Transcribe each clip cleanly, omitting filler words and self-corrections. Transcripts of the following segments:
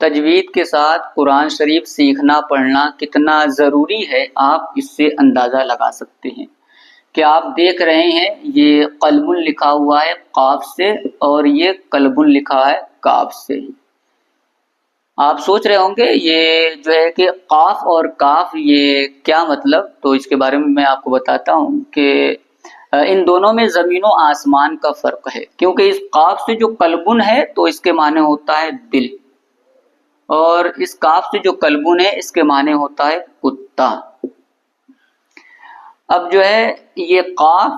تجوید کے ساتھ قرآن شریف سیکھنا پڑھنا کتنا ضروری ہے آپ اس سے اندازہ لگا سکتے ہیں کہ آپ دیکھ رہے ہیں یہ قلب لکھا ہوا ہے قاف سے اور یہ قلب لکھا ہے کاف سے۔ آپ سوچ رہے ہوں گے یہ جو ہے کہ قاف اور کاف یہ کیا مطلب، تو اس کے بارے میں آپ کو بتاتا ہوں کہ ان دونوں میں زمین و آسمان کا فرق ہے، کیونکہ اس قاف سے جو قلبن ہے تو اس کے معنی ہوتا ہے دل، اور اس کاف سے جو قلبن ہے اس کے معنی ہوتا ہے کتا۔ اب جو ہے یہ قاف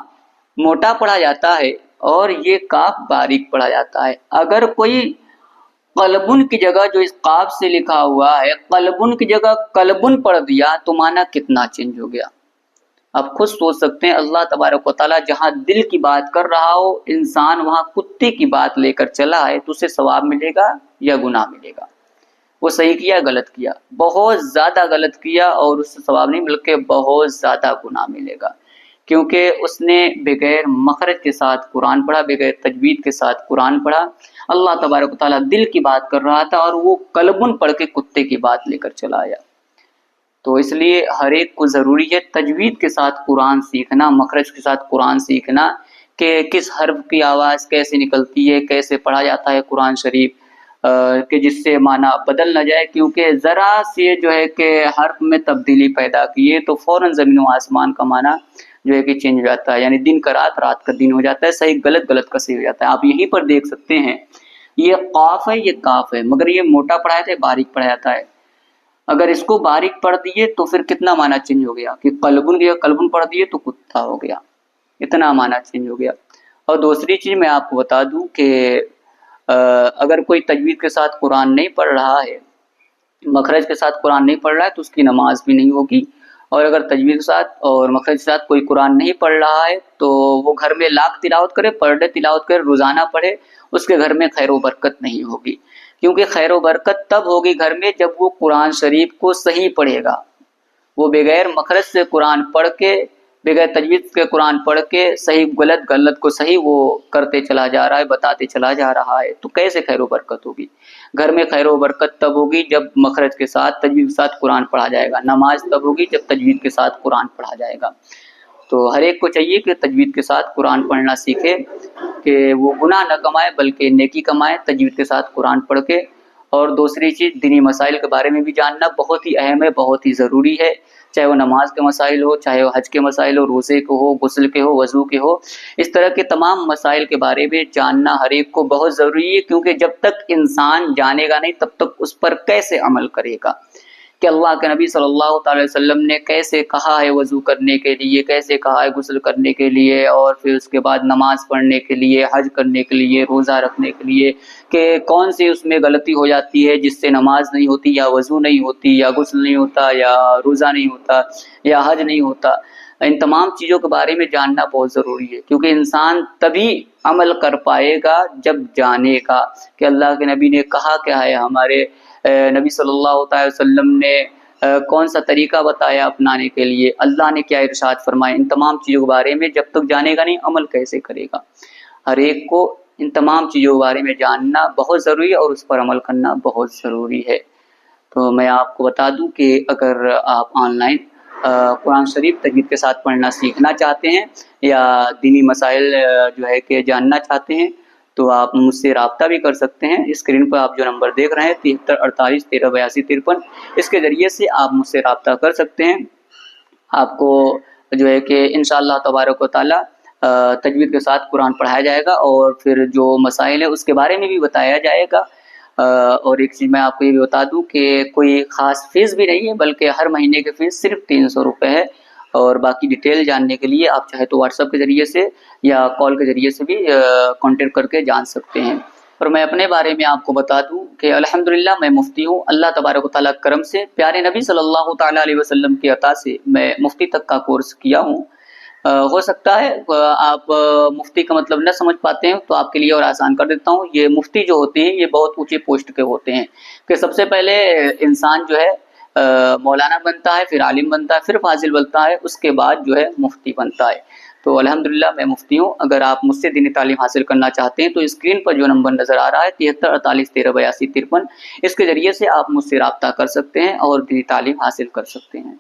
موٹا پڑھا جاتا ہے اور یہ کاف باریک پڑھا جاتا ہے۔ اگر کوئی قلبن کی جگہ جو اس قاف سے لکھا ہوا ہے قلبن کی جگہ قلبن پڑھ دیا تو معنی کتنا چینج ہو گیا۔ آپ خود سوچ سکتے ہیں، اللہ تبارک و تعالیٰ جہاں دل کی بات کر رہا ہو انسان وہاں کتے کی بات لے کر چلا ہے تو اسے ثواب ملے گا یا گناہ ملے گا؟ وہ صحیح کیا غلط کیا؟ بہت زیادہ غلط کیا، اور اس سے ثواب نہیں بلکہ بہت زیادہ گناہ ملے گا، کیونکہ اس نے بغیر مخرج کے ساتھ قرآن پڑھا، بغیر تجوید کے ساتھ قرآن پڑھا۔ اللہ تبارک و تعالیٰ دل کی بات کر رہا تھا اور وہ قلبن پڑھ کے کتے کی بات لے کر چلا آیا۔ تو اس لیے ہر ایک کو ضروری ہے تجوید کے ساتھ قرآن سیکھنا، مخرج کے ساتھ قرآن سیکھنا، کہ کس حرف کی آواز کیسے نکلتی ہے، کیسے پڑھا جاتا ہے قرآن شریف، کہ جس سے معنی بدل نہ جائے، کیونکہ ذرا سے جو ہے کہ حرف میں تبدیلی پیدا کیے تو فوراً زمین و آسمان کا معنی جو ہے کہ چینج ہو جاتا ہے، یعنی دن کا رات، رات کا دن ہو جاتا ہے، صحیح غلط، غلط کا صحیح ہو جاتا ہے۔ آپ یہیں پر دیکھ سکتے ہیں یہ قاف ہے، یہ کاف ہے، مگر یہ موٹا پڑھا جاتا ہے، باریک پڑھا جاتا ہے۔ اگر اس کو باریک پڑھ دیے تو پھر کتنا معنی چینج ہو گیا کہ قلبن کی قلبن پڑھ دیے تو کتا ہو گیا، اتنا معنی چینج ہو گیا۔ اور دوسری چیز میں آپ کو بتا دوں کہ اگر کوئی تجوید کے ساتھ قرآن نہیں پڑھ رہا ہے، مخرج کے ساتھ قرآن نہیں پڑھ رہا ہے تو اس کی نماز بھی نہیں ہوگی، اور اگر تجوید کے ساتھ اور مخرج کے ساتھ کوئی قرآن نہیں پڑھ رہا ہے تو وہ گھر میں لاکھ تلاوت کرے، پر ڈے تلاوت کرے، روزانہ پڑھے، اس کے گھر میں خیر و برکت نہیں ہوگی، کیونکہ خیر و برکت تب ہوگی گھر میں جب وہ قرآن شریف کو صحیح پڑھے گا۔ وہ بغیر مخرج سے قرآن پڑھ کے، بغیر تجوید کے قرآن پڑھ کے صحیح غلط، غلط کو صحیح وہ کرتے چلا جا رہا ہے، بتاتے چلا جا رہا ہے، تو کیسے خیر و برکت ہوگی؟ گھر میں خیر و برکت تب ہوگی جب مخرج کے ساتھ، تجوید کے ساتھ قرآن پڑھا جائے گا، نماز تب ہوگی جب تجوید کے ساتھ قرآن پڑھا جائے گا۔ تو ہر ایک کو چاہیے کہ تجوید کے ساتھ قرآن پڑھنا سیکھے، کہ وہ گناہ نہ کمائے بلکہ نیکی کمائے تجوید کے ساتھ قرآن پڑھ کے۔ اور دوسری چیز، دینی مسائل کے بارے میں بھی جاننا بہت ہی اہم ہے، بہت ہی ضروری ہے، چاہے وہ نماز کے مسائل ہو، چاہے وہ حج کے مسائل ہو، روزے کے ہو، غسل کے ہو، وضو کے ہو، اس طرح کے تمام مسائل کے بارے میں جاننا ہر ایک کو بہت ضروری ہے، کیونکہ جب تک انسان جانے گا نہیں تب تک اس پر کیسے عمل کرے گا، کہ اللہ کے نبی صلی اللہ تعالی وسلم نے کیسے کہا ہے وضو کرنے کے لیے، کیسے کہا ہے غسل کرنے کے لیے، اور پھر اس کے بعد نماز پڑھنے کے لیے، حج کرنے کے لیے، روزہ رکھنے کے لیے، کہ کون سی اس میں غلطی ہو جاتی ہے جس سے نماز نہیں ہوتی، یا وضو نہیں ہوتی، یا غسل نہیں ہوتا، یا روزہ نہیں ہوتا، یا حج نہیں ہوتا۔ ان تمام چیزوں کے بارے میں جاننا بہت ضروری ہے، کیونکہ انسان تبھی عمل کر پائے گا جب جانے گا کہ اللہ کے نبی نے کہا کیا ہے، ہمارے نبی صلی اللہ تعالی وسلم نے کون سا طریقہ بتایا اپنانے کے لیے، اللہ نے کیا ارشاد فرمایا، ان تمام چیزوں کے بارے میں جب تک جانے گا نہیں عمل کیسے کرے گا؟ ہر ایک کو ان تمام چیزوں کے بارے میں جاننا بہت ضروری ہے اور اس پر عمل کرنا بہت ضروری ہے۔ تو میں آپ کو بتا دوں کہ اگر آپ آن لائن قرآن شریف تجوید کے ساتھ پڑھنا سیکھنا چاہتے ہیں، یا دینی مسائل جو ہے کہ جاننا چاہتے ہیں، تو آپ مجھ سے رابطہ بھی کر سکتے ہیں۔ اسکرین پر آپ جو نمبر دیکھ رہے ہیں 73 48 13 82 53، اس کے ذریعے سے آپ مجھ سے رابطہ کر سکتے ہیں۔ آپ کو جو ہے کہ انشاءاللہ تبارک و تعالی تجوید کے ساتھ قرآن پڑھایا جائے گا، اور پھر جو مسائل ہیں اس کے بارے میں بھی بتایا جائے گا۔ اور ایک چیز میں آپ کو یہ بھی بتا دوں کہ کوئی خاص فیس بھی نہیں ہے، بلکہ ہر مہینے کی فیس صرف 300 روپے ہے، اور باقی ڈیٹیل جاننے کے لیے آپ چاہے تو واٹس ایپ کے ذریعے سے یا کال کے ذریعے سے بھی کانٹیکٹ کر کے جان سکتے ہیں۔ اور میں اپنے بارے میں آپ کو بتا دوں کہ الحمدللہ میں مفتی ہوں، اللہ تبارک و تعالیٰ کرم سے پیارے نبی صلی اللہ تعالیٰ علیہ وسلم کی عطا سے میں مفتی تک کا کورس کیا ہوں۔ ہو سکتا ہے آپ مفتی کا مطلب نہ سمجھ پاتے ہیں، تو آپ کے لیے اور آسان کر دیتا ہوں۔ یہ مفتی جو ہوتے ہیں یہ بہت اونچے پوسٹ کے ہوتے ہیں، کہ سب سے پہلے انسان جو ہے مولانا بنتا ہے، پھر عالم بنتا ہے، پھر فاضل بنتا ہے، اس کے بعد جو ہے مفتی بنتا ہے۔ تو الحمدللہ میں مفتی ہوں. اگر آپ مجھ سے دینی تعلیم حاصل کرنا چاہتے ہیں تو اسکرین پر جو نمبر نظر آ رہا ہے 73 48 13 82 53، اس کے ذریعے سے آپ مجھ سے رابطہ کر سکتے ہیں اور دینی تعلیم حاصل کر سکتے ہیں.